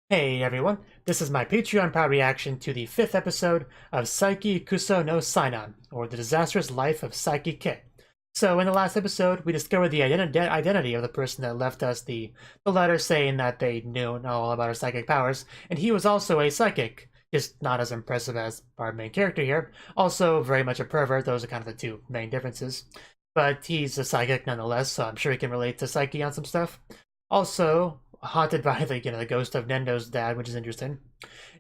Hey everyone, this is my Patreon proud reaction to the 5th episode of Saiki Kusuo no Psy-nan, or The Disastrous Life of Saiki K. So in the last episode, we discovered the identity of the person that left us the letter saying that they knew all about our psychic powers, and he was also a psychic, just not as impressive as our main character here. Also very much a pervert, those are kind of the two main differences. But he's a psychic nonetheless, so I'm sure he can relate to Saiki on some stuff. Also, haunted by the ghost of Nendo's dad, which is interesting.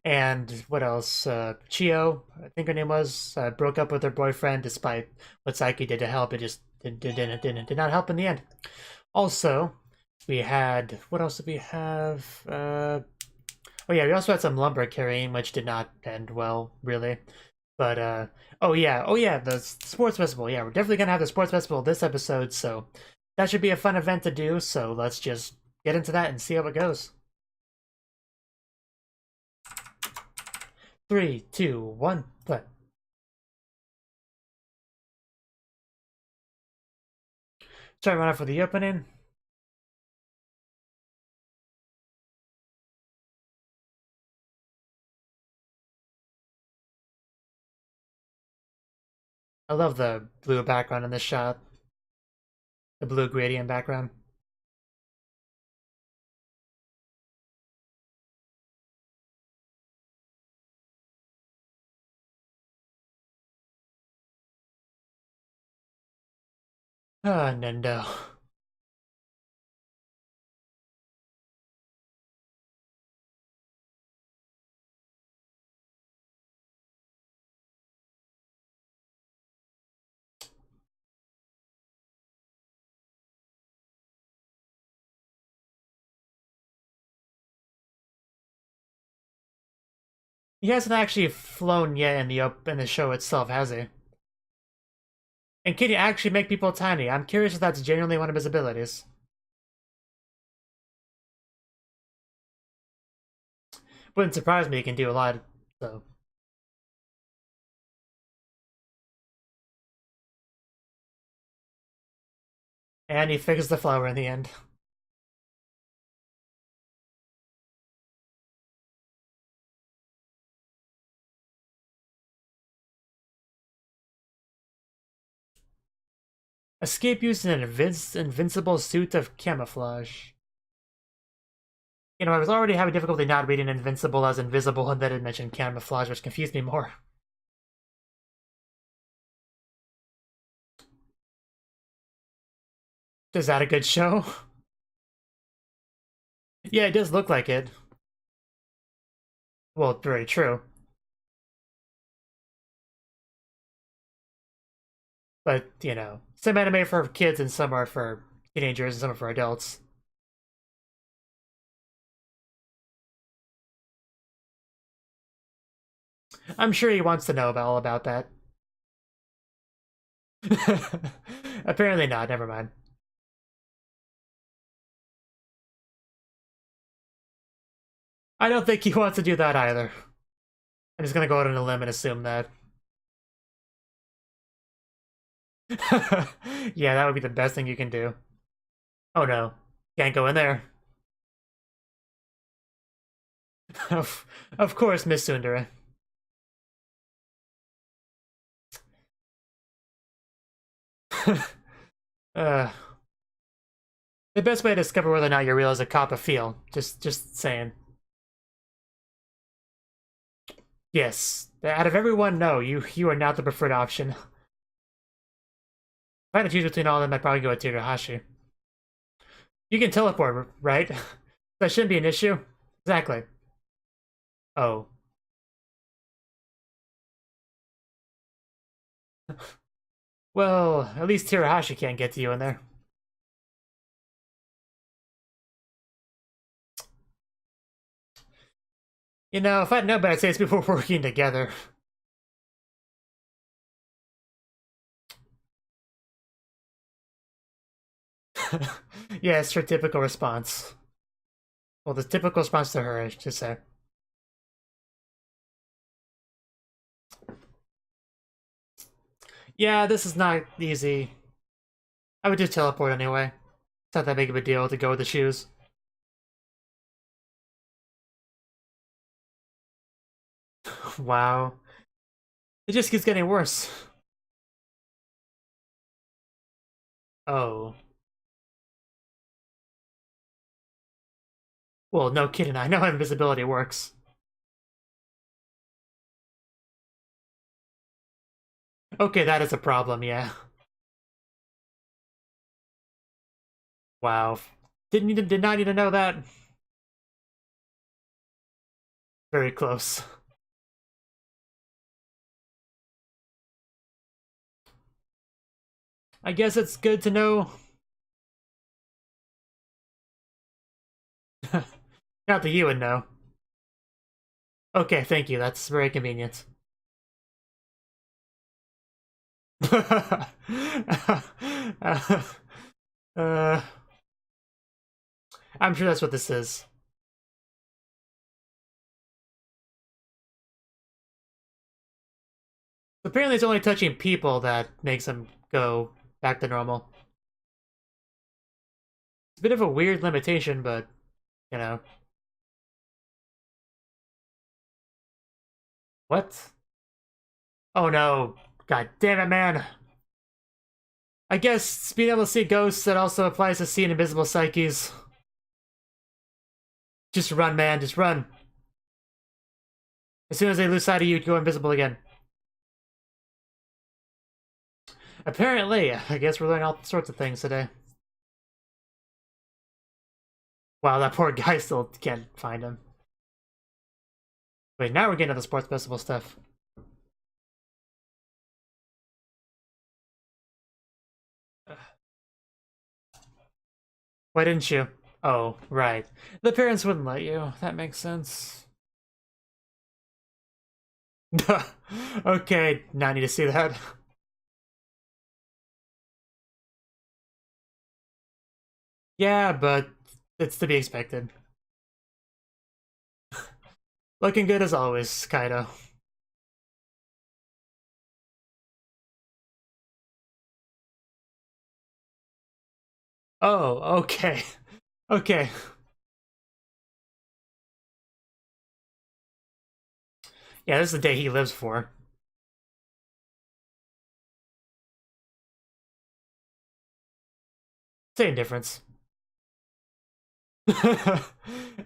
And what else? Chio, I think her name was, broke up with her boyfriend despite what Saiki did to help. It just did not help in the end. Also, we had, what else did we have? Oh yeah, we also had some lumber carrying, which did not end well, really. But oh yeah, the sports festival. Yeah, we're definitely gonna have the sports festival this episode, so that should be a fun event to do. So let's just get into that and see how it goes. 3, 2, 1, play. Try to run out for the opening. I love the blue background in this shot. The blue gradient background. Ah, Nendo. He hasn't actually flown yet in the show itself, has he? And can he actually make people tiny? I'm curious if that's genuinely one of his abilities. Wouldn't surprise me, he can do a lot, so. And he fixes the flower in the end. Escape using an invincible suit of camouflage. I was already having difficulty not reading invincible as invisible, and then it mentioned camouflage, which confused me more. Is that a good show? Yeah, it does look like it. Well, very true. But, some anime for kids and some are for teenagers and some are for adults. I'm sure he wants to know all about that. Apparently not, never mind. I don't think he wants to do that either. I'm just gonna go out on a limb and assume that. Yeah, that would be the best thing you can do. Oh no, can't go in there. Of course, Miss Sundere. uh, the best way to discover whether or not you're real is a cop a feel. Just saying. Yes, out of everyone, no, you are not the preferred option. If I had to choose between all of them, I'd probably go with Tirahashi. You can teleport, right? That shouldn't be an issue. Exactly. Oh. Well, at least Tirahashi can't get to you in there. If I'd known, but I'd say it's before working together. Yeah, it's her typical response. Well, the typical response to her, I should say. Yeah, this is not easy. I would just teleport anyway. It's not that big of a deal to go with the shoes. Wow. It just keeps getting worse. Oh. Well, no kidding, I know how invisibility works. Okay, that is a problem, yeah. Wow. Did not need to know that. Very close. I guess it's good to know. Not that you would know. Okay, thank you. That's very convenient. uh, I'm sure that's what this is. Apparently it's only touching people that makes them go back to normal. It's a bit of a weird limitation, but, you know. What? Oh no. God damn it, man. I guess being able to see ghosts, that also applies to seeing invisible psyches. Just run, man. Just run. As soon as they lose sight of you, you go invisible again. Apparently, I guess we're learning all sorts of things today. Wow, that poor guy still can't find him. Wait, now we're getting to the sports festival stuff. Why didn't you? Oh, right. The parents wouldn't let you. That makes sense. Okay, now I need to see that. Yeah, but it's to be expected. Looking good as always, Kaido. Oh, okay. Okay. Yeah, this is the day he lives for. Same difference.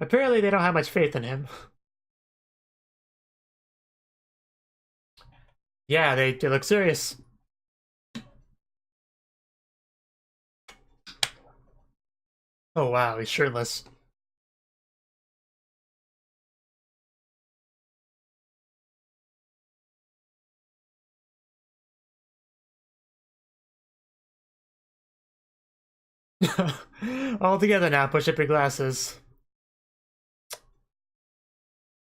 Apparently they don't have much faith in him. Yeah, they look serious. Oh wow, he's shirtless. All together now, push up your glasses.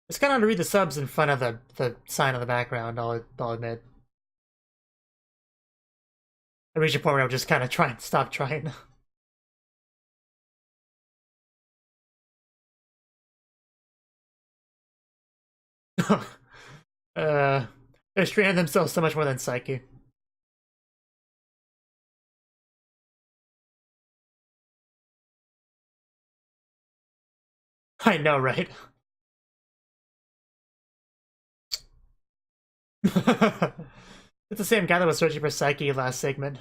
It's kind of hard to read the subs in front of the sign on the background, I'll admit. I reached a point where I would just kind of try and stop trying. uh, they're straining themselves so much more than Saiki. I know, right? It's the same guy that was searching for Saiki last segment.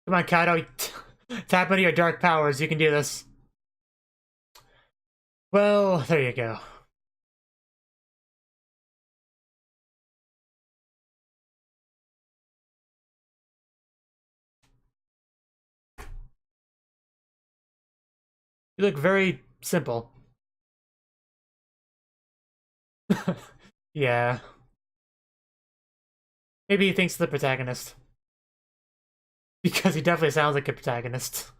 Come on, Kaido. Tap into your dark powers. You can do this. Well, there you go. You look very simple. Yeah. Maybe he thinks the protagonist. Because he definitely sounds like a protagonist.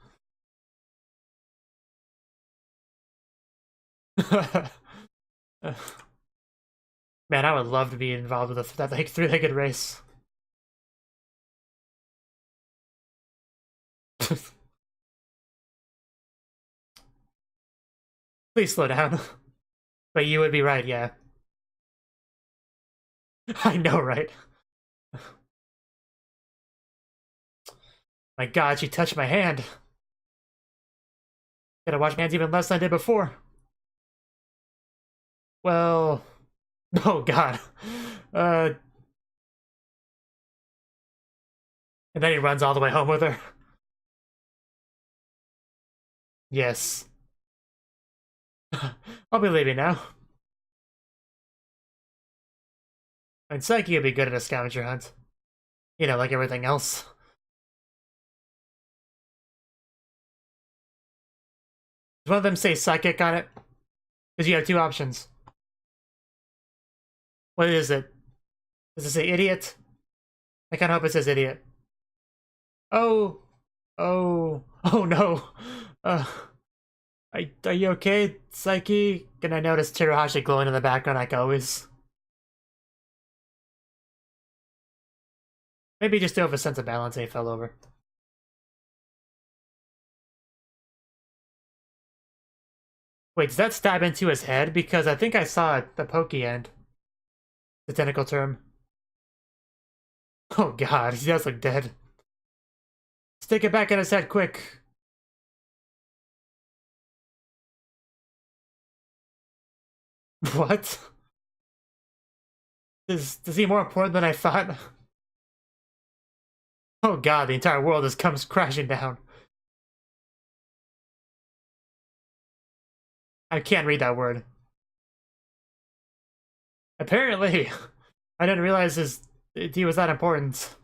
Man, I would love to be involved with that like three-legged race. Please slow down. But you would be right, yeah. I know, right? My god, she touched my hand. Gotta wash my hands even less than I did before. Well... Oh god. And then he runs all the way home with her. Yes. I'll be leaving now. And Saiki would be good at a scavenger hunt. You know, like everything else. Does one of them say psychic on it? Because you have two options. What is it? Does it say idiot? I kinda hope it says idiot. Oh. Oh. Oh no. Are you okay, Saiki? Can I notice Terahashi glowing in the background like always? Maybe just to have a sense of balance and he fell over. Wait, does that stab into his head? Because I think I saw it, the pokey end. The tentacle term. Oh god, he does look dead. Stick it back in his head, quick. What? Is he more important than I thought? Oh god, the entire world just comes crashing down. I can't read that word. Apparently, I didn't realize he was that important.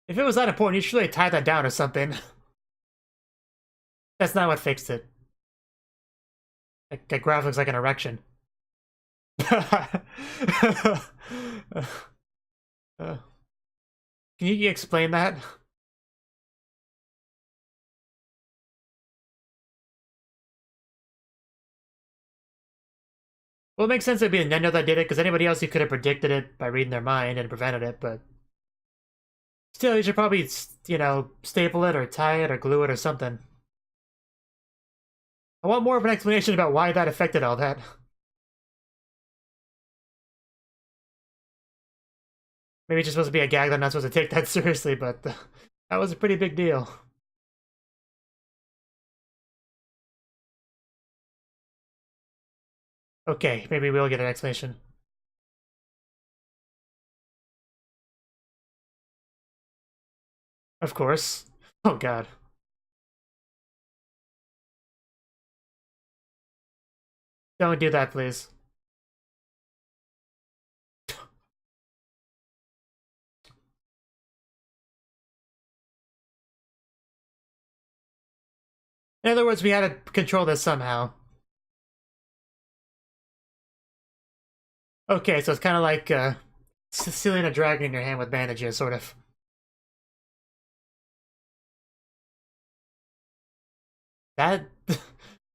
If it was that important, you should really tie that down or something. That's not what fixed it. That graph looks like an erection. Can you explain that? Well, it makes sense it'd be Nintendo that did it, because anybody else you could have predicted it by reading their mind and prevented it, but... Still, you should probably, you know, staple it or tie it or glue it or something. I want more of an explanation about why that affected all that. Maybe it's just supposed to be a gag that I'm not supposed to take that seriously, but that was a pretty big deal. Okay, maybe we'll get an explanation. Of course. Oh god. Don't do that, please. In other words, we had to control this somehow. Okay, so it's kind of like sealing a dragon in your hand with bandages, sort of. That...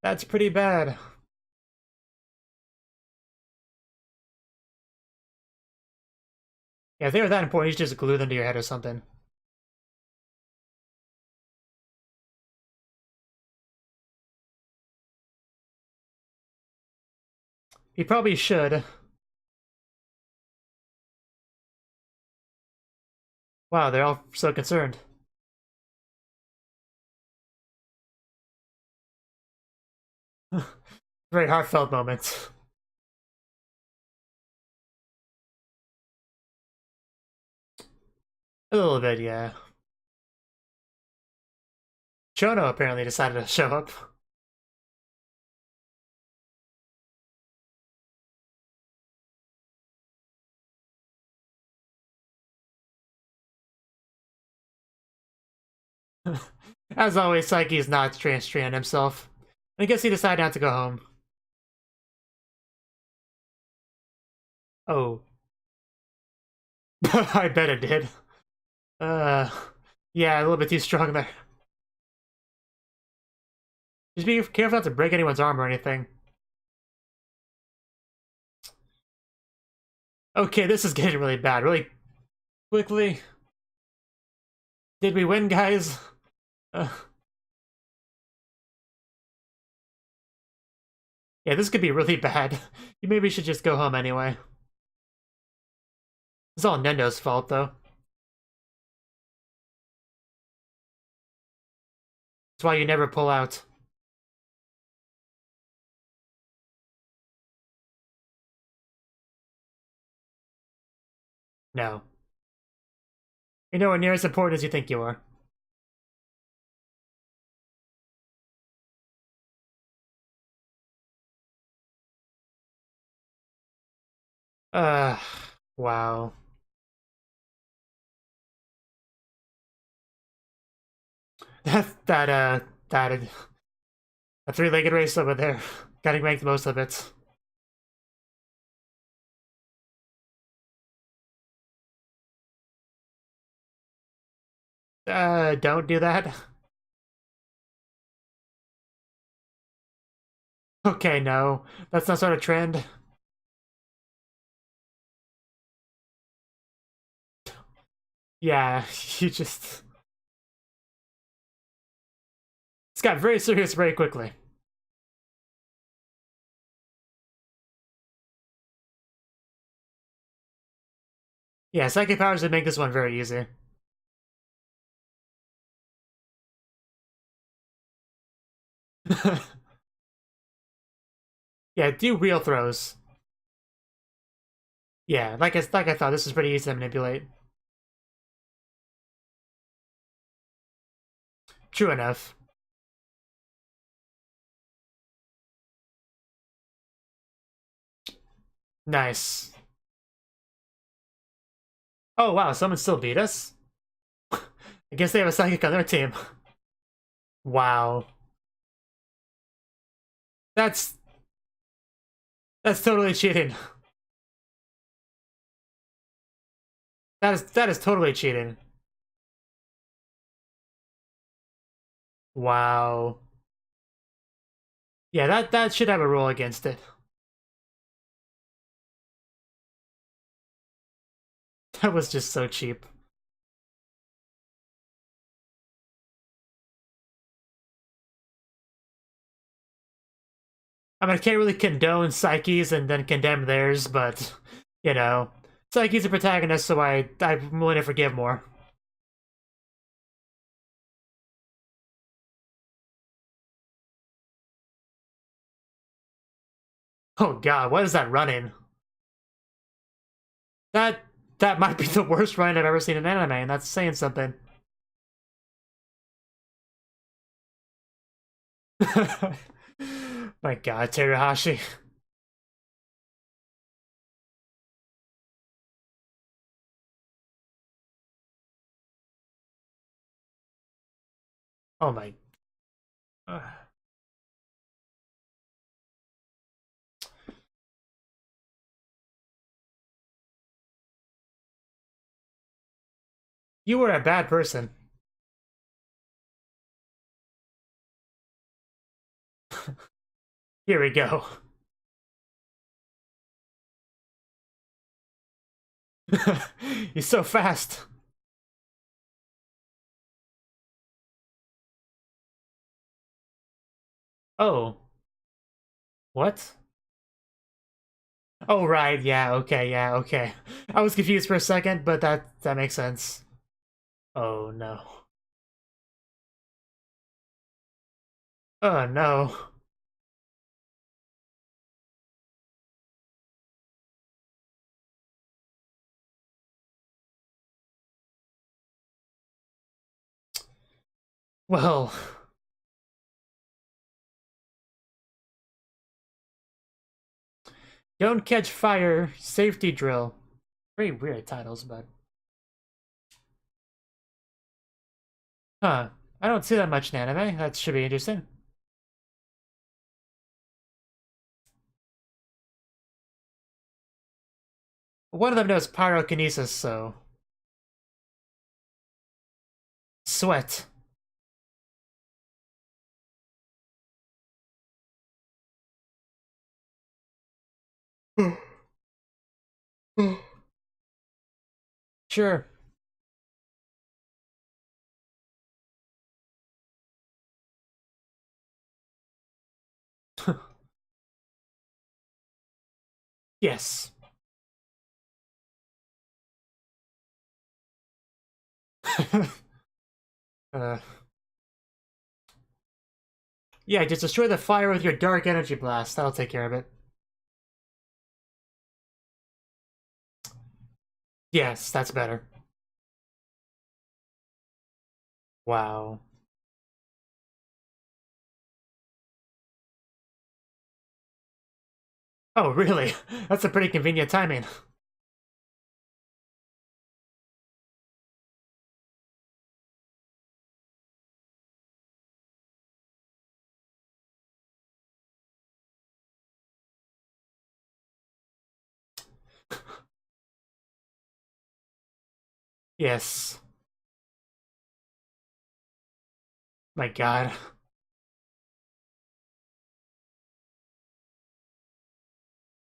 that's pretty bad. Yeah, if they were that important, you should just glue them to your head or something. He probably should. Wow, they're all so concerned. Very heartfelt moments. A little bit, yeah. Chono apparently decided to show up. As always, Saiki is not trans himself. I guess he decided not to go home. Oh. I bet it did. Yeah, a little bit too strong there. Just be careful not to break anyone's arm or anything. Okay, this is getting really bad. Really quickly. Did we win, guys? Yeah, this could be really bad. You maybe should just go home anyway. It's all Nendo's fault, though. That's why you never pull out. No. You're nowhere near as important as you think you are. Uh, wow. That a three-legged race over there. Gotta make the most of it. Don't do that. Okay, no. That's not sort of trend. Yeah, you just... It's got very serious very quickly. Yeah, psychic powers would make this one very easy. Yeah, do real throws. Yeah, like I thought, this is pretty easy to manipulate. True enough. Nice. Oh wow, someone still beat us? I guess they have a psychic on their team. Wow. That's that's totally cheating. That is totally cheating. Wow. Yeah, that should have a rule against it. That was just so cheap. I mean, I can't really condone Psyche's and then condemn theirs, but, you know, Psyche's a protagonist, so I'm willing to forgive more. Oh god, what is that running? That that might be the worst run I've ever seen in anime, and that's saying something. My god, Teruhashi. Oh my. You were a bad person. Here we go. He's so fast. Oh. What? Oh, right, yeah, okay. I was confused for a second, but that makes sense. Oh, no. Oh, no. Well, don't catch fire, safety drill. Very weird titles, but... Huh. I don't see that much in anime. That should be interesting. One of them knows pyrokinesis, so... Sweat. Sure. Yes. uh, Yeah, just destroy the fire with your dark energy blast. That'll take care of it. Yes, that's better. Wow. Oh, really? That's a pretty convenient timing. Yes. My god.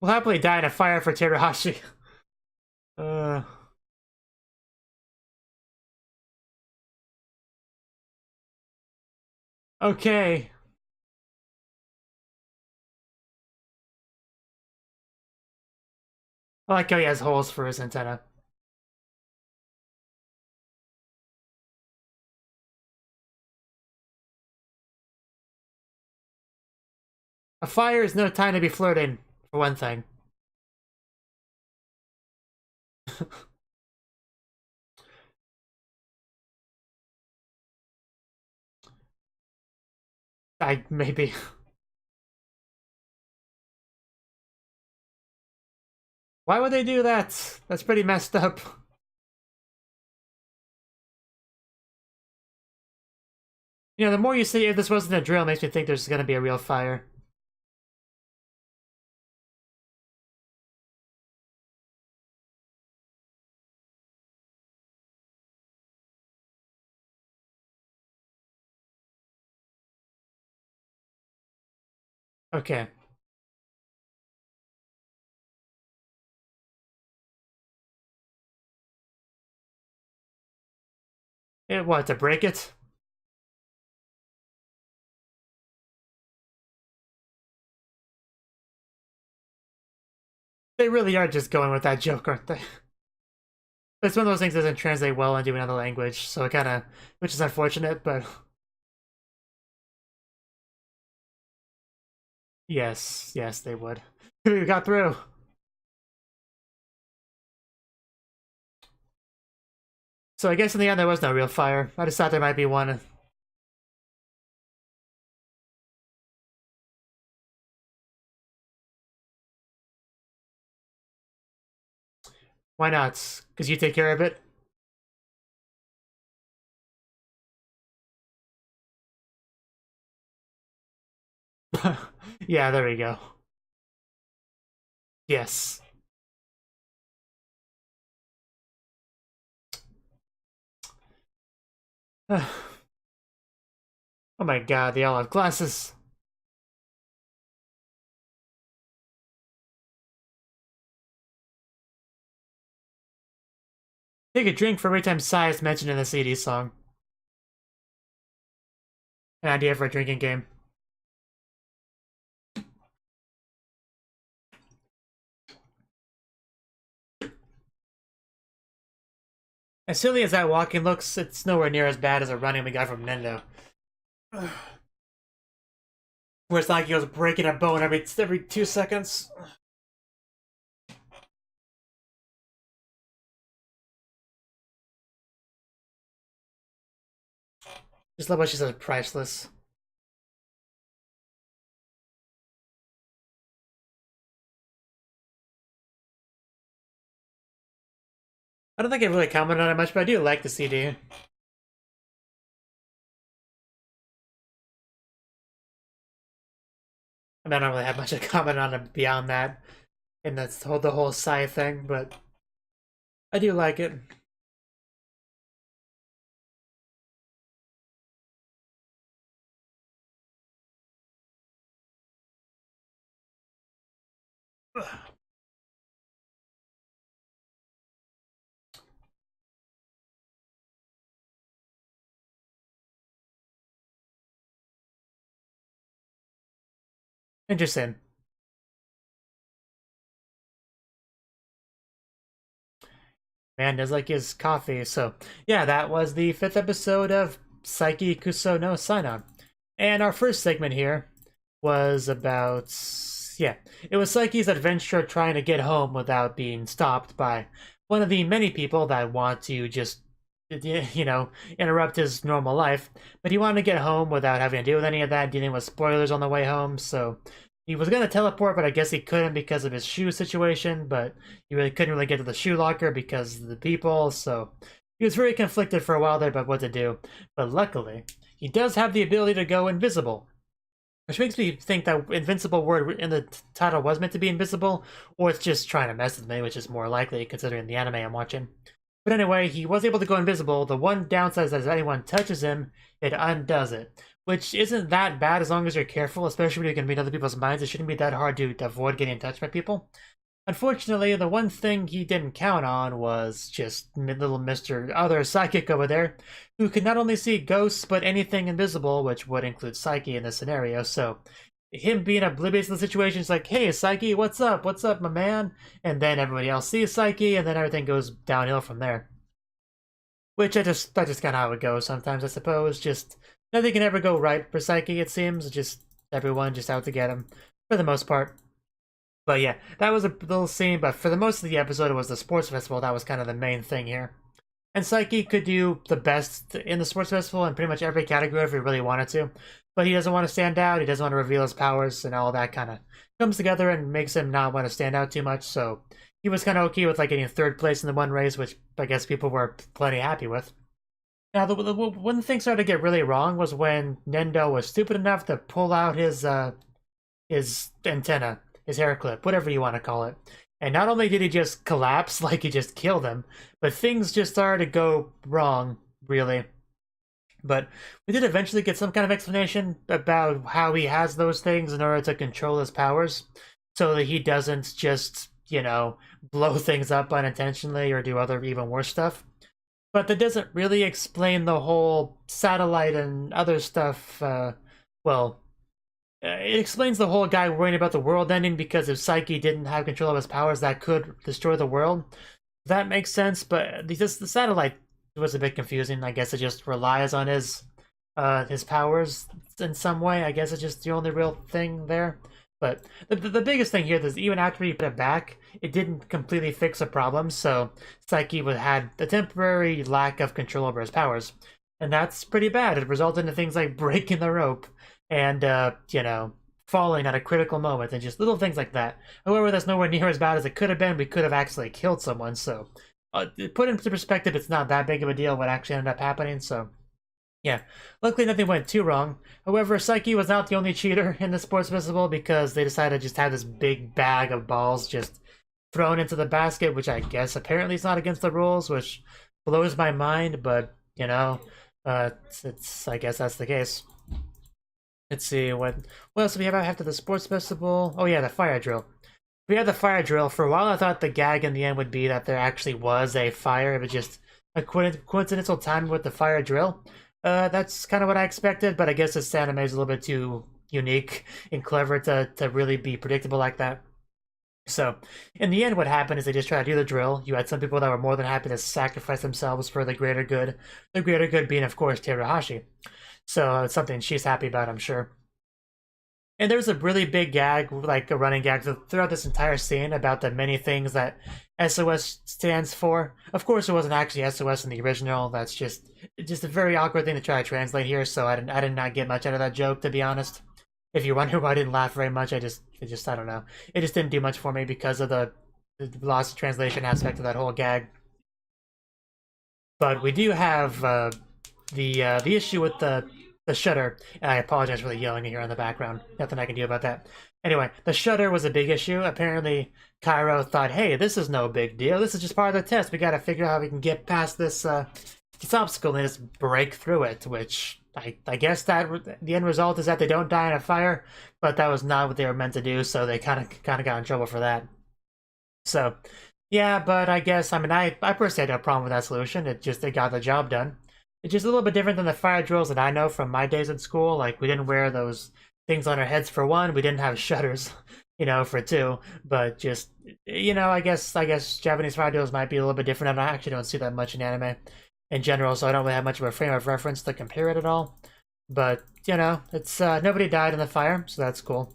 We'll happily die in a fire for Terahashi. Uh... Okay. I like how he has holes for his antenna. A fire is no time to be flirting, for one thing. Maybe. Why would they do that? That's pretty messed up. You know, the more you say if this wasn't a drill, makes me think there's gonna be a real fire. Okay. What, to break it? They really are just going with that joke, aren't they? It's one of those things that doesn't translate well into another language, so it kinda... which is unfortunate, but... Yes, yes, they would. We got through! So I guess in the end there was no real fire. I just thought there might be one. Why not? Because you take care of it? Yeah, there we go. Yes. Oh my god, they all have glasses. Take a drink for every time Sai is mentioned in the CD song. An idea for a drinking game. As silly as that walking looks, it's nowhere near as bad as the running we got from Nendo. Where it's like he goes breaking a bone every 2 seconds. Just love what she says, priceless. I don't think I really commented on it much, but I do like the CD. I mean, I don't really have much to comment on it beyond that. And that's the whole Psy thing, but I do like it. Interesting. Man does like his coffee. So, yeah, that was the 5th episode of Saiki Kusuo no Psy-nan. And our first segment here was about, yeah, it was Saiki's adventure trying to get home without being stopped by one of the many people that want to just, interrupt his normal life. But he wanted to get home without having to deal with any of that, dealing with spoilers on the way home. So he was going to teleport, but I guess he couldn't because of his shoe situation. But he really couldn't really get to the shoe locker because of the people. So he was very conflicted for a while there about what to do. But luckily, he does have the ability to go invisible. Which makes me think that invincible word in the title was meant to be invisible, or it's just trying to mess with me, which is more likely considering the anime I'm watching. But anyway, he was able to go invisible. The one downside is that if anyone touches him, it undoes it. Which isn't that bad as long as you're careful, especially when you can read other people's minds. It shouldn't be that hard to avoid getting touched by people. Unfortunately, the one thing he didn't count on was just little Mr. Other Psychic over there, who could not only see ghosts, but anything invisible, which would include Saiki in this scenario. So him being oblivious to the situation is like, hey, Saiki, what's up? What's up, my man? And then everybody else sees Saiki, and then everything goes downhill from there. Which that's just kind of how it goes sometimes, I suppose. Just nothing can ever go right for Saiki, it seems. Just everyone just out to get him, for the most part. But yeah, that was a little scene, but for the most of the episode, it was the sports festival. That was kind of the main thing here. And Saiki could do the best in the sports festival in pretty much every category if he really wanted to. But he doesn't want to stand out, he doesn't want to reveal his powers, and all that kind of comes together and makes him not want to stand out too much. So he was kind of okay with like getting third place in the one race, which I guess people were plenty happy with. Now, the one thing started to get really wrong was when Nendo was stupid enough to pull out his antenna. His hair clip, whatever you want to call it. And not only did he just collapse, like he just killed him, but things just started to go wrong, really. But we did eventually get some kind of explanation about how he has those things in order to control his powers, so that he doesn't just, blow things up unintentionally or do other even worse stuff. But that doesn't really explain the whole satellite and other stuff, it explains the whole guy worrying about the world ending because if Saiki didn't have control of his powers, that could destroy the world. That makes sense, but the satellite was a bit confusing. I guess it just relies on his powers in some way. I guess it's just the only real thing there. But the biggest thing here is even after he put it back, it didn't completely fix the problem. So Saiki had a temporary lack of control over his powers, and that's pretty bad. It resulted in things like breaking the rope and falling at a critical moment and just little things like that. However, that's nowhere near as bad as it could have been. We could have actually killed someone, so put into perspective, it's not that big of a deal what actually ended up happening. So yeah, luckily nothing went too wrong. However, Saiki was not the only cheater in the sports festival because they decided to just have this big bag of balls just thrown into the basket, which I guess apparently is not against the rules, which blows my mind, but it's I guess that's the case. Let's see, what else do we have after the sports festival? Oh yeah, the fire drill. We had the fire drill. For a while I thought the gag in the end would be that there actually was a fire. It was just a coincidental timing with the fire drill. That's kind of what I expected, but I guess this anime is a little bit too unique and clever to really be predictable like that. So, in the end, what happened is they just tried to do the drill. You had some people that were more than happy to sacrifice themselves for the greater good. The greater good being, of course, Terahashi. So it's something she's happy about, I'm sure. And there's a really big gag, like a running gag throughout this entire scene about the many things that SOS stands for. Of course, it wasn't actually SOS in the original. That's just a very awkward thing to try to translate here. So I did not get much out of that joke, to be honest. If you wonder why I didn't laugh very much, I don't know. It just didn't do much for me because of the lost translation aspect of that whole gag. But we do have the issue with the shutter, and I apologize for the yelling here in the background. Nothing I can do about that. Anyway, the shutter was a big issue. Apparently, Cairo thought, hey, this is no big deal. This is just part of the test. We gotta figure out how we can get past this obstacle and just break through it, which I guess that the end result is that they don't die in a fire, but that was not what they were meant to do, so they kind of got in trouble for that. So, yeah, but I guess, I personally had no problem with that solution. It got the job done. It's just a little bit different than the fire drills that I know from my days at school. Like, we didn't wear those things on our heads for one. We didn't have shutters, for two. But just, I guess Japanese fire drills might be a little bit different. I actually don't see that much in anime in general, so I don't really have much of a frame of reference to compare it at all. But, you know, it's nobody died in the fire, so that's cool.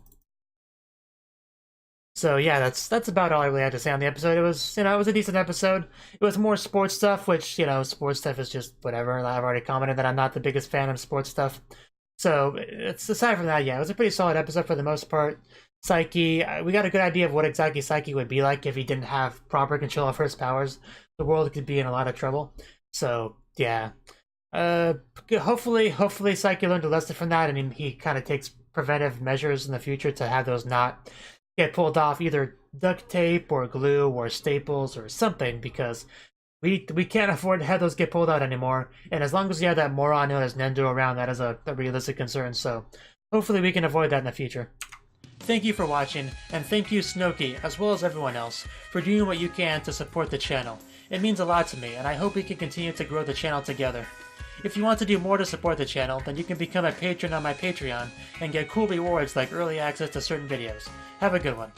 So yeah, that's about all I really had to say on the episode. It was, you know, it was a decent episode. It was more sports stuff, which, you know, sports stuff is just whatever. I've already commented that I'm not the biggest fan of sports stuff. So it's aside from that, yeah, it was a pretty solid episode for the most part. Saiki, we got a good idea of what exactly Saiki would be like if he didn't have proper control of his powers. The world could be in a lot of trouble. So yeah, hopefully Saiki learned a lesson from that, and he kind of takes preventive measures in the future to have those not get pulled off, either duct tape or glue or staples or something, because we can't afford to have those get pulled out anymore. And as long as we have that moron known as Nendo around, that is a realistic concern. So hopefully we can avoid that in the future. Thank you for watching, and thank you Cnouki, as well as everyone else, for doing what you can to support the channel. It means a lot to me, and I hope we can continue to grow the channel together. If you want to do more to support the channel, then you can become a patron on my Patreon and get cool rewards like early access to certain videos. Have a good one.